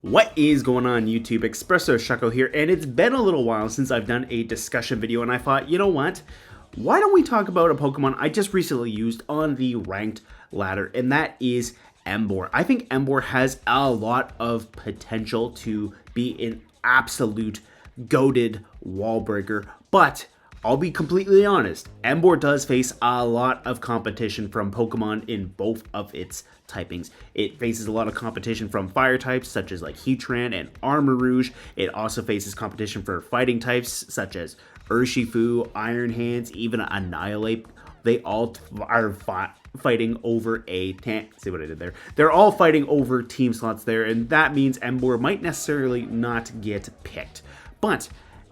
What is going on YouTube? Espresso Shucko here, and it's been a little while since I've done a discussion video, and I thought, you know what? Why don't we talk about a Pokemon I just recently used on the ranked ladder, and that is Emboar. I think Emboar has a lot of potential to be an absolute goated wall breaker, but I'll be completely honest, Emboar does face a lot of competition from Pokemon in both of its typings. It faces a lot of competition from fire types such as like Heatran and Armarouge. It also faces competition for fighting types such as Urshifu, Iron Hands, even Annihilate. They all are fighting over see what I did there? They're all fighting over team slots there, and that means Emboar might necessarily not get picked. But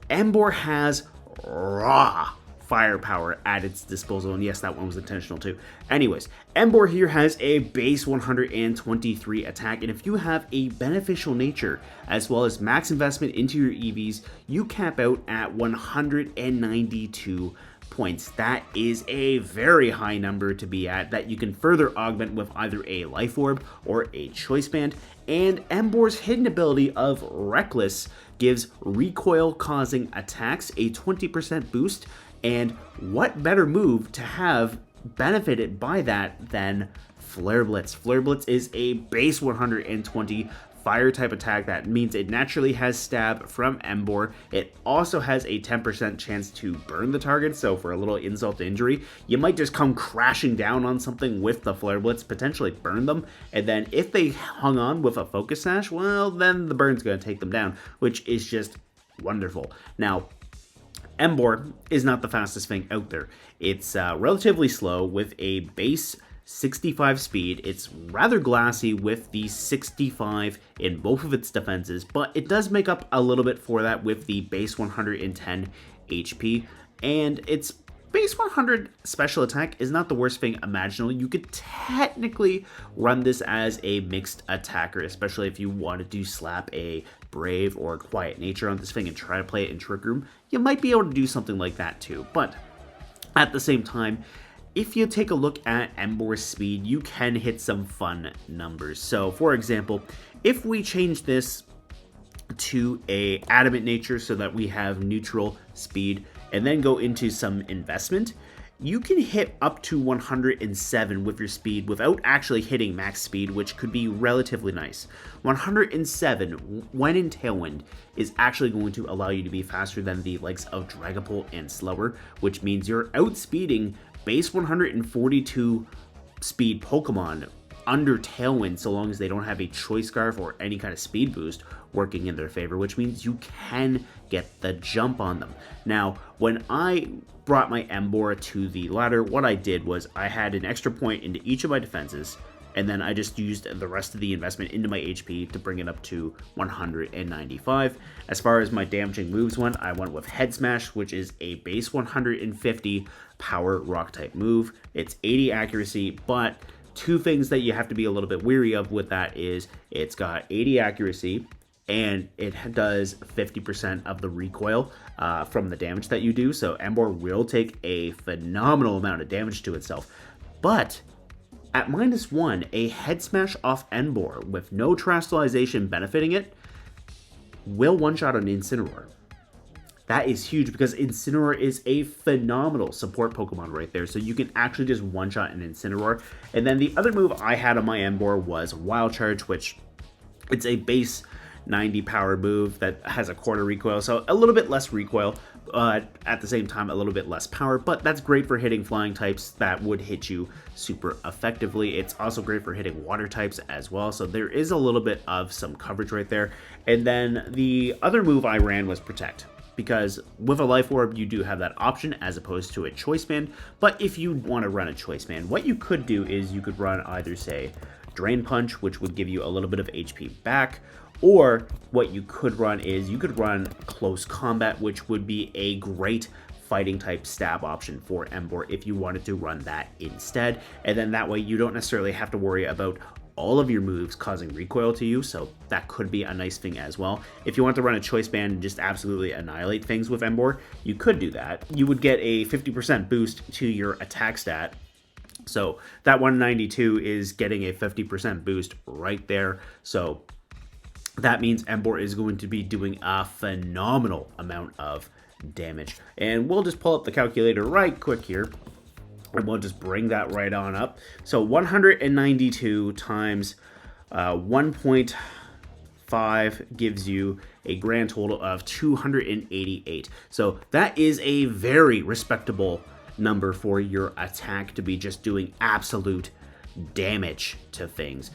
Emboar has raw firepower at its disposal, and yes, that one was intentional too. Anyways, Emboar here has a base 123 attack, and if you have a beneficial nature as well as max investment into your EVs, you cap out at 192 points. That is a very high number to be at that you can further augment with either a Life Orb or a Choice Band. And Emboar's hidden ability of Reckless gives recoil causing attacks a 20% boost, and what better move to have benefited by that than Flare Blitz? Flare Blitz is a base 120 fire type attack. That means it naturally has stab from Emboar. It also has a 10% chance to burn the target, so for a little insult to injury, you might just come crashing down on something with the Flare Blitz, potentially burn them, and then if they hung on with a Focus Sash, well, then the burn's going to take them down, which is just wonderful. Now, Emboar is not the fastest thing out there. It's relatively slow with a base 65 speed. It's rather glassy with the 65 in both of its defenses, but it does make up a little bit for that with the base 110 HP, and its base 100 special attack is not the worst thing imaginable. You could technically run this as a mixed attacker, especially if you wanted to slap a Brave or a Quiet Nature on this thing and try to play it in Trick Room. You might be able to do something like that too, but at the same time, if you take a look at Emboar's speed, you can hit some fun numbers. So, for example, if we change this to a adamant nature so that we have neutral speed and then go into some investment, you can hit up to 107 with your speed without actually hitting max speed, which could be relatively nice. 107 when in Tailwind is actually going to allow you to be faster than the likes of Dragapult and Slower, which means you're outspeeding base 142 speed Pokemon under Tailwind so long as they don't have a Choice Scarf or any kind of speed boost working in their favor, which means you can get the jump on them. Now, when I brought my Emboar to the ladder, what I did was I had an extra point into each of my defenses, and then I just used the rest of the investment into my HP to bring it up to 195. As far as my damaging moves went, I went with Head Smash, which is a base 150 power rock type move. It's 80 accuracy, but two things that you have to be a little bit weary of with that is it's got 80 accuracy, and it does 50% of the recoil from the damage that you do, so Emboar will take a phenomenal amount of damage to itself. But at -1, a Head Smash off Emboar with no Terastallization benefiting it will one-shot an Incineroar. That is huge because Incineroar is a phenomenal support Pokemon right there, so you can actually just one-shot an Incineroar. And then the other move I had on my Emboar was Wild Charge, which it's a base 90 power move that has a quarter recoil, so a little bit less recoil, but at the same time a little bit less power, but that's great for hitting flying types that would hit you super effectively. It's also great for hitting water types as well, so there is a little bit of some coverage right there. And then the other move I ran was Protect, because with a Life Orb you do have that option as opposed to a Choice Band. But if you want to run a Choice Band, what you could do is you could run either, say, Drain Punch, which would give you a little bit of HP back, or what you could run is you could run Close Combat, which would be a great fighting type stab option for Emboar if you wanted to run that instead. And then that way you don't necessarily have to worry about all of your moves causing recoil to you, so that could be a nice thing as well. If you want to run a Choice Band and just absolutely annihilate things with Emboar, you could do that. You would get a 50% boost to your attack stat. So that 192 is getting a 50% boost right there. So that means Emboar is going to be doing a phenomenal amount of damage. And we'll just pull up the calculator right quick here, and we'll just bring that right on up. So 192 times 1.5 gives you a grand total of 288. So that is a very respectable number for your attack to be just doing absolute damage to things.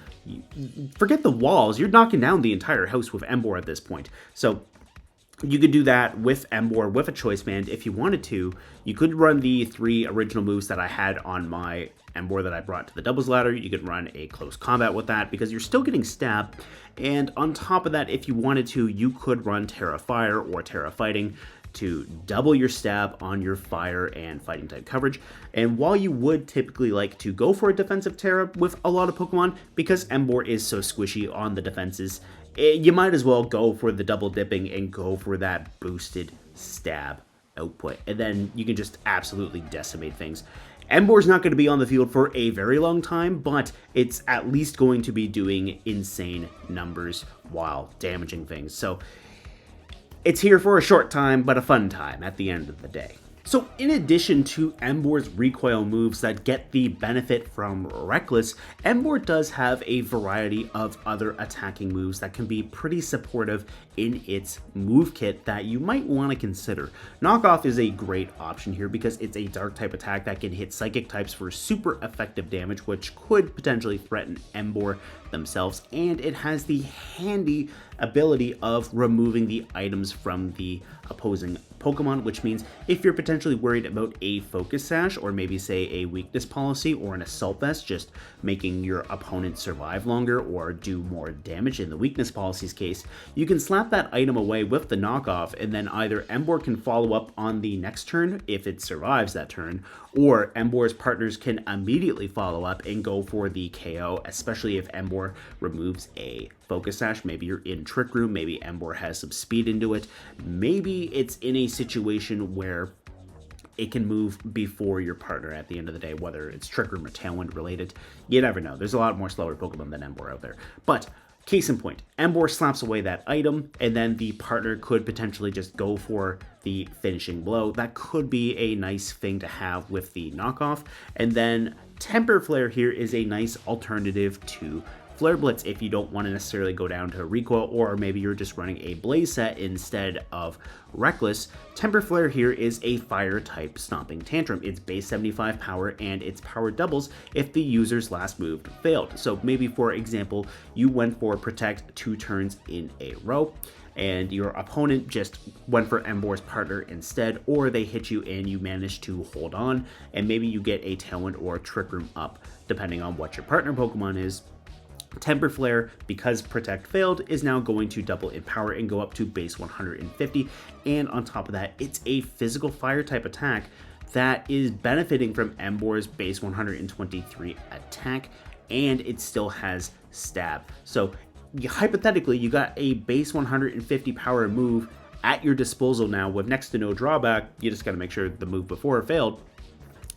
Forget the walls, you're knocking down the entire house with Emboar at this point. So you could do that with Emboar, with a choice band if you wanted to. You could run the 3 original moves that I had on my Emboar that I brought to the doubles ladder. You could run a close combat with that because you're still getting stab. And on top of that, if you wanted to, you could run Terra Fire or Terra Fighting to double your stab on your fire and fighting type coverage. And while you would typically like to go for a defensive Terra with a lot of Pokemon, because Emboar is so squishy on the defenses, you might as well go for the double dipping and go for that boosted stab output. And then you can just absolutely decimate things. Emboar's not going to be on the field for a very long time, but it's at least going to be doing insane numbers while damaging things. So it's here for a short time, but a fun time at the end of the day. So in addition to Emboar's recoil moves that get the benefit from Reckless, Emboar does have a variety of other attacking moves that can be pretty supportive in its move kit that you might want to consider. Knockoff is a great option here because it's a dark type attack that can hit psychic types for super effective damage, which could potentially threaten Emboar themselves, and it has the handy ability of removing the items from the opposing Pokemon, which means if you're potentially worried about a focus sash or maybe say a weakness policy or an assault vest, just making your opponent survive longer or do more damage in the weakness policy's case, you can slap that item away with the knockoff, and then either Emboar can follow up on the next turn if it survives that turn, or Emboar's partners can immediately follow up and go for the KO, especially if Emboar removes a focus sash. Maybe you're in Trick Room, maybe Emboar has some speed into it, maybe it's in a situation where it can move before your partner at the end of the day, whether it's Trick Room or Tailwind related. You never know. There's a lot more slower Pokemon than Emboar out there. But case in point, Emboar slaps away that item, and then the partner could potentially just go for the finishing blow. That could be a nice thing to have with the knockoff. And then Temper Flare here is a nice alternative to Flare Blitz if you don't want to necessarily go down to recoil, or maybe you're just running a blaze set instead of Reckless. Temper Flare here is a fire type stomping tantrum. It's base 75 power and its power doubles if the user's last move failed. So maybe for example, you went for Protect 2 turns in a row and your opponent just went for Emboar's partner instead, or they hit you and you managed to hold on, and maybe you get a Tailwind or Trick Room up depending on what your partner Pokemon is. Temper Flare, because Protect failed, is now going to double in power and go up to base 150, and on top of that, it's a physical fire type attack that is benefiting from Emboar's base 123 attack, and it still has stab. So hypothetically, you got a base 150 power move at your disposal now with next to no drawback. You just got to make sure the move before failed,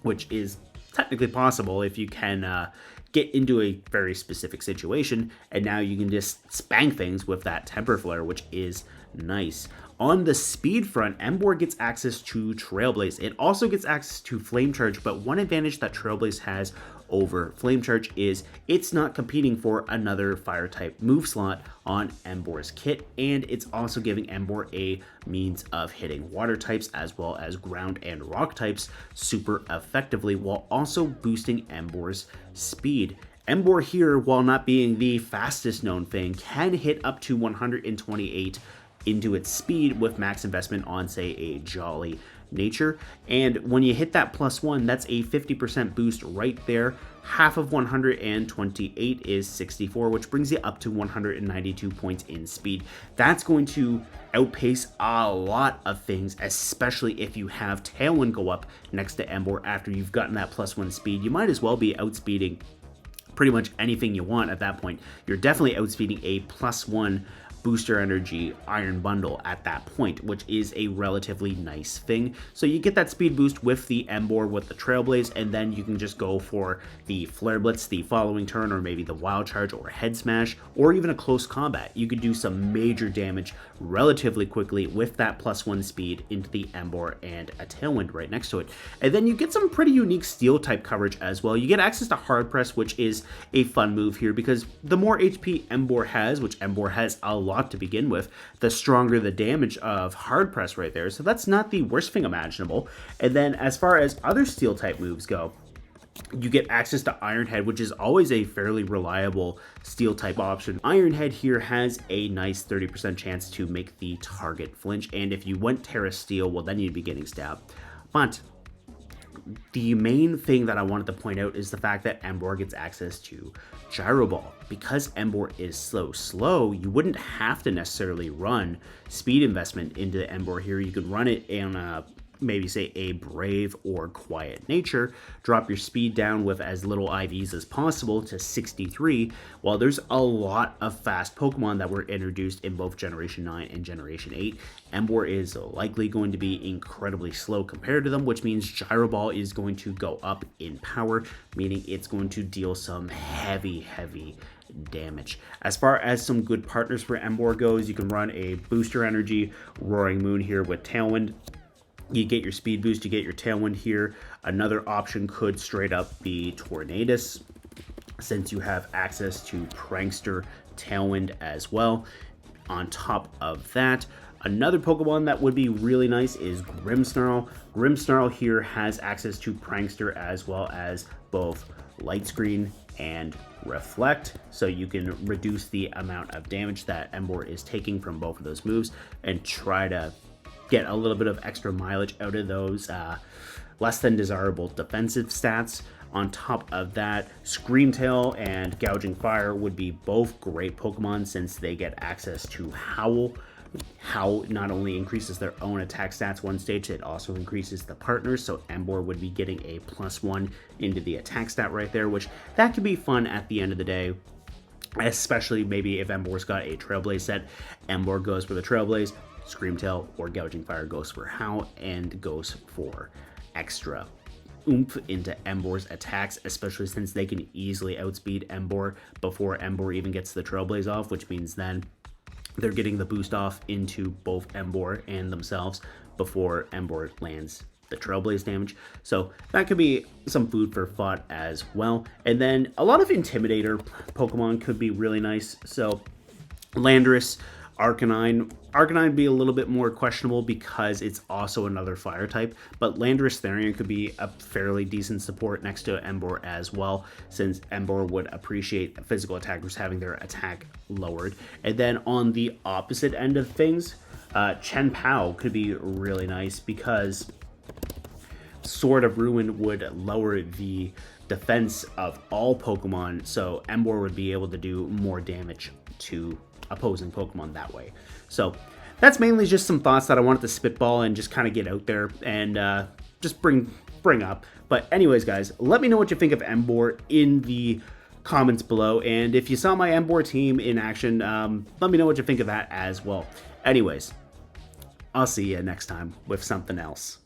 which is technically possible if you can get into a very specific situation, and now you can just spank things with that Temper Flare, which is nice. On the speed front, Emboar gets access to Trailblaze. It also gets access to Flame Charge, but one advantage that Trailblaze has over Flame Charge is it's not competing for another fire type move slot on Emboar's kit, and it's also giving Emboar a means of hitting water types as well as ground and rock types super effectively, while also boosting Emboar's speed. Emboar here, while not being the fastest known thing, can hit up to 128 into its speed with max investment on, say, a Jolly Nature. And when you hit that +1, that's a 50% boost right there. Half of 128 is 64, which brings you up to 192 points in speed. That's going to outpace a lot of things, especially if you have Tailwind go up next to Emboar after you've gotten that +1 speed. You might as well be outspeeding pretty much anything you want at that point. You're definitely outspeeding a +1 booster energy iron bundle at that point, which is a relatively nice thing. So you get that speed boost with the Emboar with the Trailblaze, and then you can just go for the Flare Blitz the following turn, or maybe the Wild Charge or Head Smash, or even a close combat. You could do some major damage relatively quickly with that +1 speed into the Emboar and a Tailwind right next to it. And then you get some pretty unique steel type coverage as well. You get access to Hard Press, which is a fun move here, because the more HP Emboar has, which Emboar has a lot to begin with, the stronger the damage of Hard Press right there. So that's not the worst thing imaginable. And then as far as other steel type moves go, you get access to Iron Head, which is always a fairly reliable steel type option. Iron Head here has a nice 30% chance to make the target flinch, and if you went Terra Steel, well, then you'd be getting stabbed. But the main thing that I wanted to point out is the fact that Emboar gets access to Gyro Ball. Because Emboar is slow, you wouldn't have to necessarily run speed investment into Emboar here. You could run it in maybe say a Brave or Quiet Nature, drop your speed down with as little IVs as possible to 63, while there's a lot of fast Pokemon that were introduced in both Generation 9 and Generation 8. Emboar is likely going to be incredibly slow compared to them, which means Gyro Ball is going to go up in power, meaning it's going to deal some heavy damage. As far as some good partners for Emboar goes, you can run a Booster Energy Roaring Moon here with Tailwind. You get your speed boost, you get your Tailwind here. Another option could straight up be Tornadus, since you have access to Prankster, Tailwind as well. On top of that, another Pokemon that would be really nice is Grimmsnarl. Grimmsnarl here has access to Prankster as well as both Light Screen and Reflect, so you can reduce the amount of damage that Emboar is taking from both of those moves and try to get a little bit of extra mileage out of those less than desirable defensive stats. On top of that, Screamtail and Gouging Fire would be both great Pokemon since they get access to Howl. Howl not only increases their own attack stats one stage, it also increases the partners, so Emboar would be getting a +1 into the attack stat right there, which that could be fun at the end of the day. Especially maybe if Emboar's got a Trailblaze set, Emboar goes for the Trailblaze, Screamtail or Gouging Fire goes for Howl and goes for extra oomph into Emboar's attacks, especially since they can easily outspeed Emboar before Emboar even gets the Trailblaze off, which means then they're getting the boost off into both Emboar and themselves before Emboar lands the Trailblaze damage. So that could be some food for thought as well. And then a lot of Intimidator Pokemon could be really nice. So Landorus, Arcanine would be a little bit more questionable because it's also another fire type, but Landorus Therian could be a fairly decent support next to Emboar as well, since Emboar would appreciate physical attackers having their attack lowered. And then on the opposite end of things, Chen Pao could be really nice because Sword of Ruin would lower the defense of all Pokemon, so Emboar would be able to do more damage to opposing Pokemon that way. So that's mainly just some thoughts that I wanted to spitball and just kind of get out there and just bring up. But anyways, guys, let me know what you think of Emboar in the comments below, and if you saw my Emboar team in action, let me know what you think of that as well. Anyways, I'll see you next time with something else.